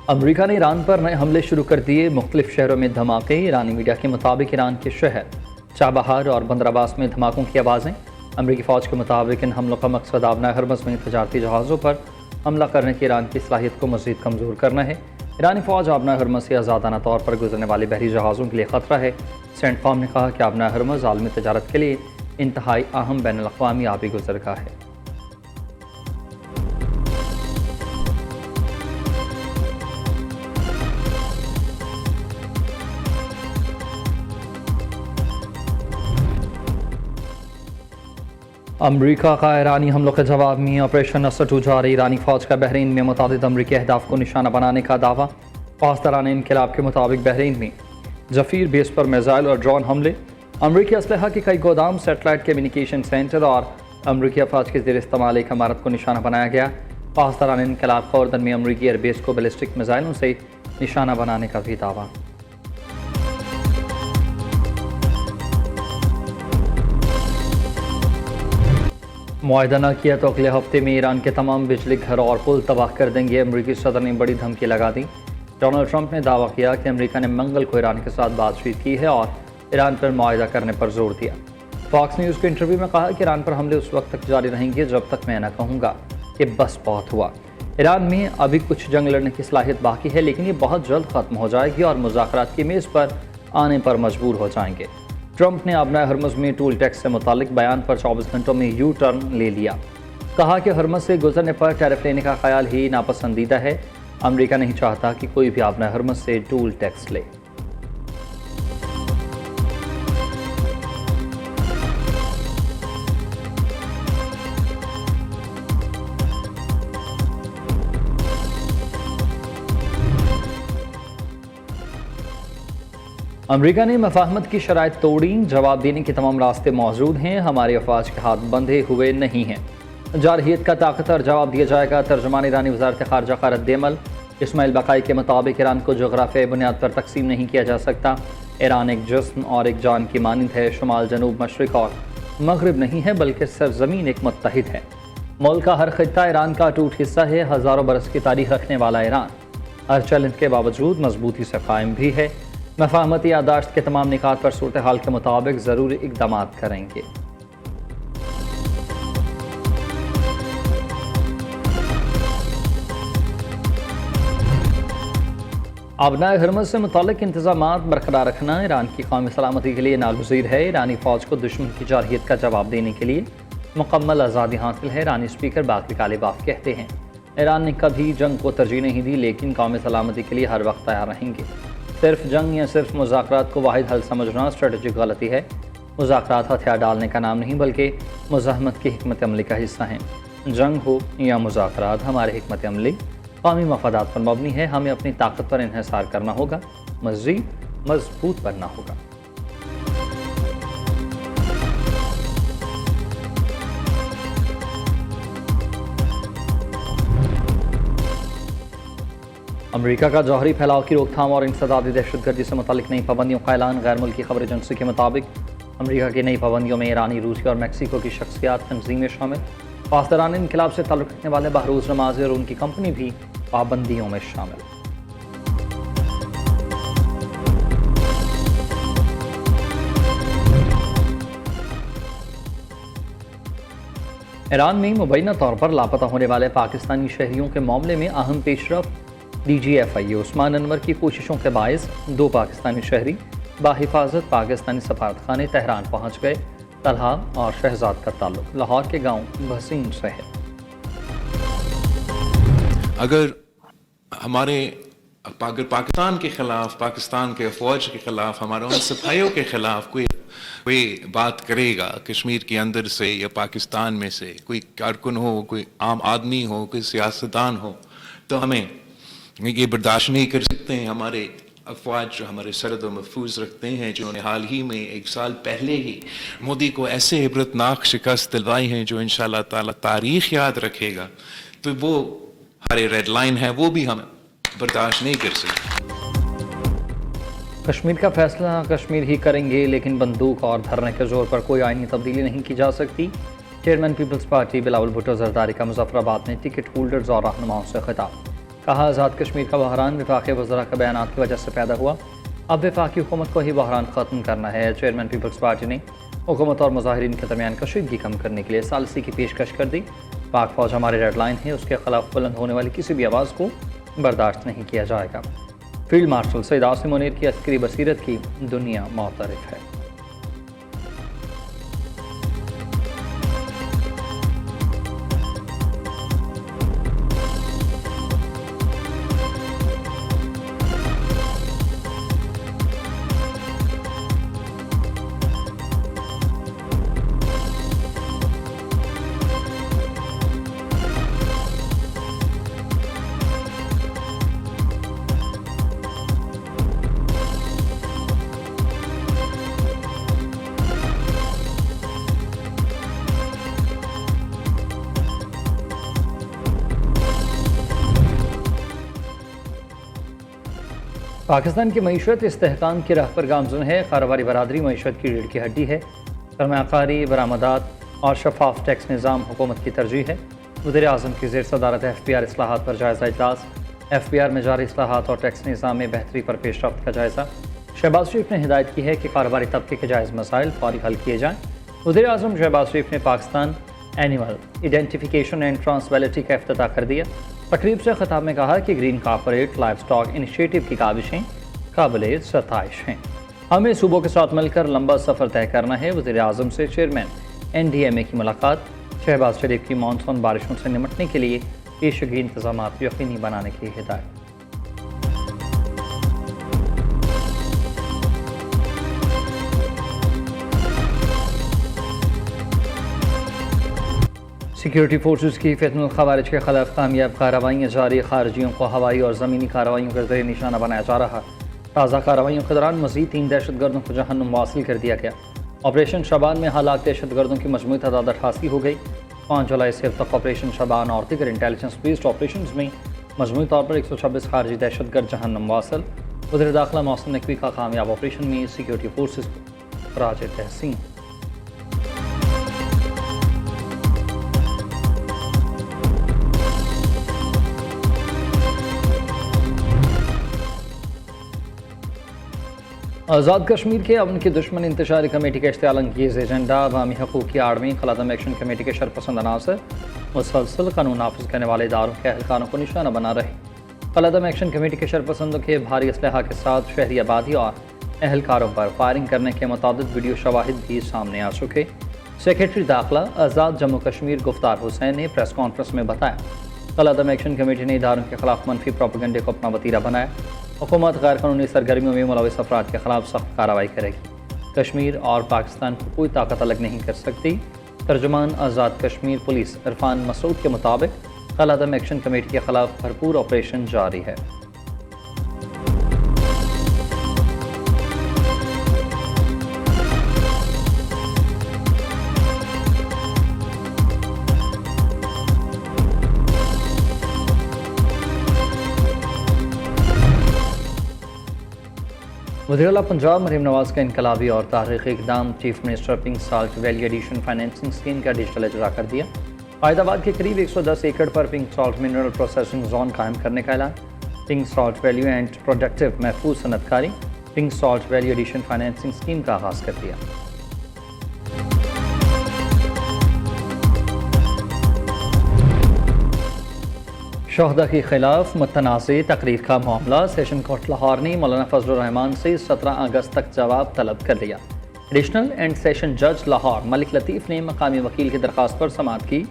امریکہ نے ایران پر نئے حملے شروع کر دیے، مختلف شہروں میں دھماکے۔ ایرانی میڈیا کے مطابق ایران کے شہر چابہار اور بندر عباس میں دھماکوں کی آوازیں۔ امریکی فوج کے مطابق ان حملوں کا مقصد آبنائے ہرمز میں تجارتی جہازوں پر حملہ کرنے کی ایران کی صلاحیت کو مزید کمزور کرنا ہے۔ ایرانی فوج آبنائے ہرمز سے آزادانہ طور پر گزرنے والے بحری جہازوں کے لیے خطرہ ہے۔ سینٹ کام نے کہا کہ آبنائے ہرمز عالمی تجارت کے لیے انتہائی اہم بین الاقوامی آبی گزرگاہ ہے۔ امریکہ کا ایرانی حملوں کے جواب میں آپریشن اسد جاری۔ ایرانی فوج کا بحرین میں متعدد امریکی اہداف کو نشانہ بنانے کا دعویٰ۔ پاسداران انقلاب کے مطابق بحرین میں جفیر بیس پر میزائل اور ڈرون حملے، امریکی اسلحہ کے کئی گودام، سیٹلائٹ کمیونیکیشن سینٹر اور امریکی افواج کے زیر استعمال ایک عمارت کو نشانہ بنایا گیا۔ پاسداران انقلاب کا اردن میں امریکی ایئر بیس کو بیلسٹک میزائلوں سے نشانہ بنانے کا بھی دعویٰ۔ معاہدہ نہ کیا تو اگلے ہفتے میں ایران کے تمام بجلی گھر اور پل تباہ کر دیں گے، امریکی صدر نے بڑی دھمکی لگا دی۔ ڈونلڈ ٹرمپ نے دعویٰ کیا کہ امریکہ نے منگل کو ایران کے ساتھ بات چیت کی ہے اور ایران پر معاہدہ کرنے پر زور دیا۔ فاکس نیوز کے انٹرویو میں کہا کہ ایران پر حملے اس وقت تک جاری رہیں گے جب تک میں نہ کہوں گا کہ بس بہت ہوا۔ ایران میں ابھی کچھ جنگ لڑنے کی صلاحیت باقی ہے، لیکن یہ بہت جلد ختم ہو جائے گی اور مذاکرات کی میز پر آنے پر مجبور ہو جائیں گے۔ ٹرمپ نے آبنائے ہرمز میں ٹول ٹیکس سے متعلق بیان پر 24 گھنٹوں میں یو ٹرن لے لیا۔ کہا کہ ہرمز سے گزرنے پر ٹیرف لینے کا خیال ہی ناپسندیدہ ہے۔ امریکہ نہیں چاہتا کہ کوئی بھی آبنائے ہرمز سے ٹول ٹیکس لے۔ امریکہ نے مفاہمت کی شرائط توڑی، جواب دینے کے تمام راستے موجود ہیں، ہمارے افواج کے ہاتھ بندھے ہوئے نہیں ہیں۔ جارحیت کا طاقتور جواب دیا جائے گا۔ ترجمان ایرانی وزارت خارجہ کا رد عمل۔ اسماعیل بقائی کے مطابق ایران کو جغرافیائی بنیاد پر تقسیم نہیں کیا جا سکتا۔ ایران ایک جسم اور ایک جان کی مانند ہے، شمال، جنوب، مشرق اور مغرب نہیں ہے بلکہ سرزمین ایک متحد ہے۔ ملک کا ہر خطہ ایران کا اٹوٹ حصہ ہے۔ ہزاروں برس کی تاریخ رکھنے والا ایران ہر چیلنج کے باوجود مضبوطی سے قائم بھی ہے۔ مفاہمتی یادداشت کے تمام نکات پر صورتحال کے مطابق ضروری اقدامات کریں گے۔ آبنائے ہرمز سے متعلق انتظامات برقرار رکھنا ایران کی قومی سلامتی کے لیے ناگزیر ہے۔ ایرانی فوج کو دشمن کی جارحیت کا جواب دینے کے لیے مکمل آزادی حاصل ہے، ایرانی اسپیکر باقر کالباف کہتے ہیں۔ ایران نے کبھی جنگ کو ترجیح نہیں دی، لیکن قومی سلامتی کے لیے ہر وقت تیار رہیں گے۔ صرف جنگ یا صرف مذاکرات کو واحد حل سمجھنا اسٹریٹجک غلطی ہے۔ مذاکرات ہتھیار ڈالنے کا نام نہیں بلکہ مزاحمت کی حکمت عملی کا حصہ ہیں۔ جنگ ہو یا مذاکرات، ہماری حکمت عملی قومی مفادات پر مبنی ہے۔ ہمیں اپنی طاقت پر انحصار کرنا ہوگا، مزید مضبوط بننا ہوگا۔ امریکہ کا جوہری پھیلاؤ کی روک تھام اور انسدادی دہشت گردی سے متعلق نئی پابندیوں کا اعلان۔ غیر ملکی خبر ایجنسی کے مطابق امریکہ کی نئی پابندیوں میں ایرانی، روسی اور میکسیکو کی شخصیات، تنظیمیں شامل۔ پاسداران انقلاب سے تعلق رکھنے والے بہروز نمازی اور ان کی کمپنی بھی پابندیوں میں شامل۔ ایران میں مبینہ طور پر لاپتہ ہونے والے پاکستانی شہریوں کے معاملے میں اہم پیش رفت۔ ڈی جی ایف آئی عثمان انور کی کوششوں کے باعث 2 پاکستانی شہری بحفاظت پاکستانی سفارت خانے تہران پہنچ گئے۔ طلحہ اور شہزاد کا تعلق لاہور کے گاؤں بھسین سے ہے۔ اگر پاکستان کے خلاف، پاکستان کے فوج کے خلاف، ہمارے ان سپاہیوں کے خلاف کوئی بات کرے گا کشمیر کے اندر سے یا پاکستان میں سے، کوئی کارکن ہو، کوئی عام آدمی ہو، کوئی سیاستدان ہو، تو ہمیں یہ برداشت نہیں کر سکتے ہیں۔ ہمارے افواج جو ہمارے سرحد و محفوظ رکھتے ہیں، جنہوں نے حال ہی میں 1 سال پہلے ہی مودی کو ایسے عبرتناک شکست دلوائی ہیں جو انشاءاللہ تعالی تاریخ یاد رکھے گا، تو وہ ہمارے ریڈ لائن ہے، وہ بھی ہم برداشت نہیں کر سکتے۔ کشمیر کا فیصلہ کشمیر ہی کریں گے، لیکن بندوق اور دھرنے کے زور پر کوئی آئینی تبدیلی نہیں کی جا سکتی۔ چیئرمین پیپلز پارٹی بلاول بھٹو زرداری کا مظفر آباد میں ٹکٹ ہولڈرز اور رہنماؤں سے خطاب۔ کہا آزاد کشمیر کا بحران وفاقی وزراء کا بیانات کی وجہ سے پیدا ہوا، اب وفاقی حکومت کو ہی بحران ختم کرنا ہے۔ چیئرمین پیپلز پارٹی نے حکومت اور مظاہرین کے درمیان کشیدگی کم کرنے کے لیے ثالثی کی پیشکش کر دی۔ پاک فوج ہماری ریڈ لائن ہے، اس کے خلاف بلند ہونے والی کسی بھی آواز کو برداشت نہیں کیا جائے گا۔ فیلڈ مارشل سید عاصم منیر کی عسکری بصیرت کی دنیا معترف ہے۔ پاکستان کی معیشت استحکام کی راہ پر گامزن ہے۔ کاروباری برادری معیشت کی ریڑھ کی ہڈی ہے۔ سرمایہ کاری، برآمدات اور شفاف ٹیکس نظام حکومت کی ترجیح ہے۔ وزیر اعظم کی زیر صدارت FPR اصلاحات پر جائزہ اجلاس۔ FPR میں جاری اصلاحات اور ٹیکس نظام میں بہتری پر پیش رفت کا جائزہ۔ شہباز شریف نے ہدایت کی ہے کہ کاروباری طبقے کے جائز مسائل فوری حل کیے جائیں۔ وزیر اعظم شہباز شریف نے پاکستان اینیمل آئیڈینٹیفیکیشن اینڈ ٹرانسبیلٹی کا افتتاح کر دیا۔ تقریب سے خطاب میں کہا کہ green corporate life stock initiative کی کاوشیں قابل ستائش ہیں۔ ہمیں صوبوں کے ساتھ مل کر لمبا سفر طے کرنا ہے۔ وزیر اعظم سے چیئرمین NDMA کی ملاقات۔ شہباز شریف کی مانسون بارشوں سے نمٹنے کے لیے پیشگی انتظامات یقینی بنانے کی ہدایت۔ سیکیورٹی فورسز کی فتنہ الخوارج کے خلاف کامیاب کارروائیاں جاری۔ خارجیوں کو ہوائی اور زمینی کارروائیوں کا زیر نشانہ بنایا جا رہا۔ تازہ کارروائیوں کے دوران مزید 3 دہشت گردوں کو جہنم واصل کر دیا گیا۔ آپریشن شبان میں ہلاک دہشت گردوں کی مجموعی تعداد 88 ہو گئی۔ 5 جولائی سے اب تک آپریشن شبان اور دیگر انٹیلیجنس بیسڈ آپریشنز میں مجموعی طور پر 126 خارجی دہشت گرد جہنم واصل۔ وزیر داخلہ محسن نقوی کا کامیاب آپریشن میں سیکیورٹی فورسز کو خراج تحسین۔ آزاد کشمیر کے امن کی دشمن انتشاری کمیٹی کا اشتعال انگیز ایجنڈا۔ عوامی حقوق کی آڑ میں خلادم ایکشن کمیٹی کے شرپسند عناصر مسلسل قانون نافذ کرنے والے اداروں کے اہلکاروں کو نشانہ بنا رہے۔ خلادم ایکشن کمیٹی کے شرپسندوں کے بھاری اسلحہ کے ساتھ شہری آبادی اور اہلکاروں پر فائرنگ کرنے کے متعدد ویڈیو شواہد بھی سامنے آ چکے۔ سیکریٹری داخلہ آزاد جموں کشمیر گفتار حسین نے پریس کانفرنس میں بتایا، خلادم ایکشن کمیٹی نے اداروں کے خلاف منفی پروپیگنڈے کو اپنا وتیرہ بنایا۔ حکومت غیر قانونی سرگرمیوں میں ملوث افراد کے خلاف سخت کارروائی کرے گی۔ کشمیر اور پاکستان کو کوئی طاقت الگ نہیں کر سکتی۔ ترجمان آزاد کشمیر پولیس عرفان مسعود کے مطابق خلادم ایکشن کمیٹی کے خلاف بھرپور آپریشن جاری ہے۔ وزیر اعلیٰ پنجاب مریم نواز کا انقلابی اور تاریخی اقدام، chief minister pink salt value addition financing scheme کا ڈیجیٹل اجرا کر دیا۔ فائد آباد کے قریب 110 ایکڑ پر pink salt mineral processing zone قائم کرنے کا اعلان۔ Pink salt value and productive محفوظ صنعت کاری pink salt value addition financing scheme کا آغاز کر دیا۔ شہدا کے خلاف متنازع تقریر کا معاملہ، سیشن کورٹ لاہور نے مولانا فضل الرحمان سے 17 اگست تک جواب طلب کر لیا۔ ایڈیشنل اینڈ سیشن جج لاہور ملک لطیف نے مقامی وکیل کی درخواست پر سماعت کی۔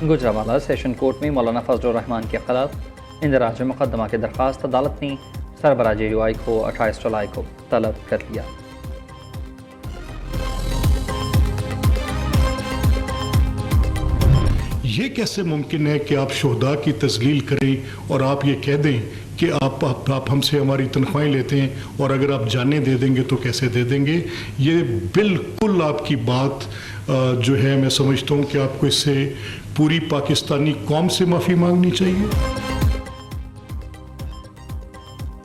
گجرانوالہ سیشن کورٹ میں مولانا فضل الرحمان کے خلاف اندراج مقدمہ کی درخواست عدالت نے سربراہ JUI کو 28 جولائی کو طلب کر لیا۔ یہ کیسے ممکن ہے کہ آپ شہداء کی تذلیل کریں اور آپ یہ کہہ دیں کہ آپ ہم سے ہماری تنخواہیں لیتے ہیں اور اگر آپ جانیں دے دیں گے تو کیسے دے دیں گے؟ یہ بالکل آپ کی بات جو ہے میں سمجھتا ہوں کہ آپ کو اس سے پوری پاکستانی قوم سے معافی مانگنی چاہیے۔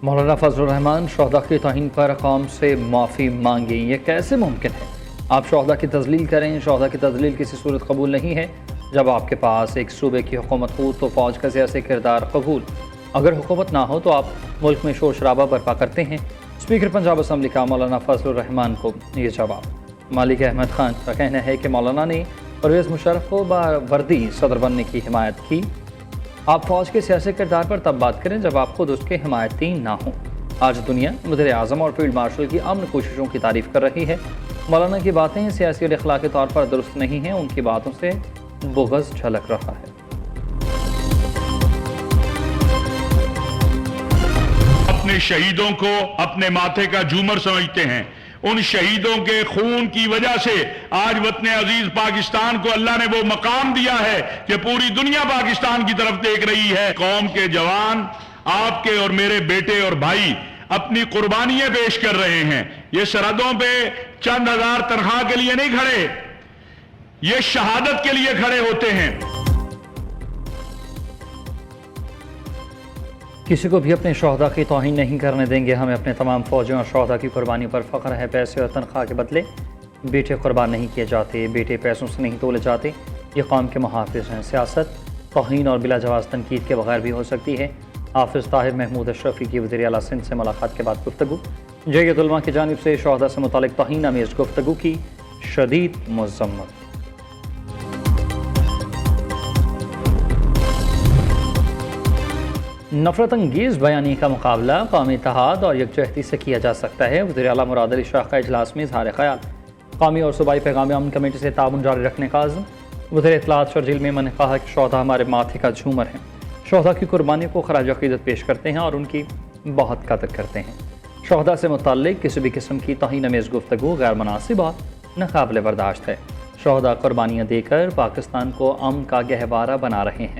مولانا فضل الرحمان شہداء کی توہین پر قوم سے معافی مانگیں، یہ کیسے ممکن ہے؟ آپ شہداء کی تذلیل کریں، شہداء کی تذلیل کسی صورت قبول نہیں ہے۔ جب آپ کے پاس ایک صوبے کی حکومت ہو تو فوج کا سیاسی کردار قبول اگر حکومت نہ ہو تو آپ ملک میں شور شرابہ برپا کرتے ہیں۔ اسپیکر پنجاب اسمبلی کا مولانا فضل الرحمان کو یہ جواب۔ مالک احمد خان کا کہنا ہے کہ مولانا نے پرویز مشرف کو باوردی صدر بننے کی حمایت کی۔ آپ فوج کے سیاسی کردار پر تب بات کریں جب آپ خود اس کے حمایتی نہ ہوں۔ آج دنیا وزیر اعظم اور فیلڈ مارشل کی امن کوششوں کی تعریف کر رہی ہے۔ مولانا کی باتیں سیاسی اور اخلاقی طور پر درست نہیں ہیں، ان کی باتوں سے بغض جھلک رہا ہے۔ اپنے شہیدوں کو اپنے ماتھے کا جھومر سمجھتے ہیں۔ ان شہیدوں کے خون کی وجہ سے آج وطن عزیز پاکستان کو اللہ نے وہ مقام دیا ہے کہ پوری دنیا پاکستان کی طرف دیکھ رہی ہے۔ قوم کے جوان، آپ کے اور میرے بیٹے اور بھائی اپنی قربانیاں پیش کر رہے ہیں۔ یہ سرحدوں پہ چند ہزار تنخواہ کے لیے نہیں کھڑے، یہ شہادت کے لیے کھڑے ہوتے ہیں۔ کسی کو بھی اپنے شہداء کی توہین نہیں کرنے دیں گے۔ ہمیں اپنے تمام فوجیوں اور شہداء کی قربانی پر فخر ہے۔ پیسے اور تنخواہ کے بدلے بیٹے قربان نہیں کیے جاتے، بیٹے پیسوں سے نہیں تولے جاتے۔ یہ قوم کے محافظ ہیں۔ سیاست توہین اور بلا جواز تنقید کے بغیر بھی ہو سکتی ہے۔ حافظ طاہر محمود اشرفی کی وزیر اعلیٰ سندھ سے ملاقات کے بعد گفتگو۔ جیت علماء کی جانب سے شہداء سے متعلق توہین آمیز گفتگو کی شدید مذمت۔ نفرت انگیز بیانی کا مقابلہ قومی اتحاد اور یکجہتی سے کیا جا سکتا ہے۔ وزیر اعلیٰ مراد علی شاہ کا اجلاس میں اظہار خیال۔ قومی اور صوبائی پیغام امن کمیٹی سے تعاون جاری رکھنے کا عزم۔ وزیر اطلاعات شرجیل میمن نے کہا کہ شہداء ہمارے ماتھے کا جھومر ہیں۔ شہداء کی قربانی کو خراج عقیدت پیش کرتے ہیں اور ان کی بہت قدر کرتے ہیں۔ شہداء سے متعلق کسی بھی قسم کی توہین آمیز گفتگو غیر مناسب اور ناقابل برداشت ہے۔ شہداء قربانیاں دے کر پاکستان کو امن کا گہوارہ بنا رہے ہیں۔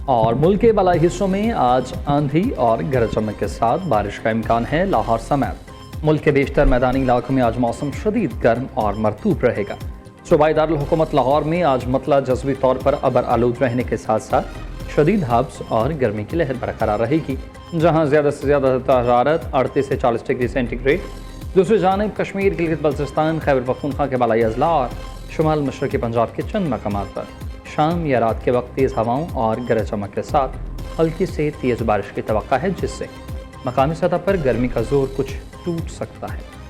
اور ملک کے بالائی حصوں میں آج آندھی اور گرج چمک کے ساتھ بارش کا امکان ہے۔ لاہور سمیت ملک کے بیشتر میدانی علاقوں میں آج موسم شدید گرم اور مرطوب رہے گا۔ صوبائی دارالحکومت لاہور میں آج مطلع جزوی طور پر ابر آلود رہنے کے ساتھ ساتھ شدید ہبس اور گرمی کی لہر برقرار رہے گی، جہاں زیادہ سے زیادہ حرارت 38 سے 40 ڈگری سینٹی گریڈ۔ دوسری جانب کشمیر، گلگت بلتستان، خیبر پختونخوا کے بالائی اضلاع اور شمال مشرقی پنجاب کے چند مقامات پر شام یا رات کے وقت تیز ہواؤں اور گرج چمک کے ساتھ ہلکی سے تیز بارش کی توقع ہے، جس سے مقامی سطح پر گرمی کا زور کچھ ٹوٹ سکتا ہے۔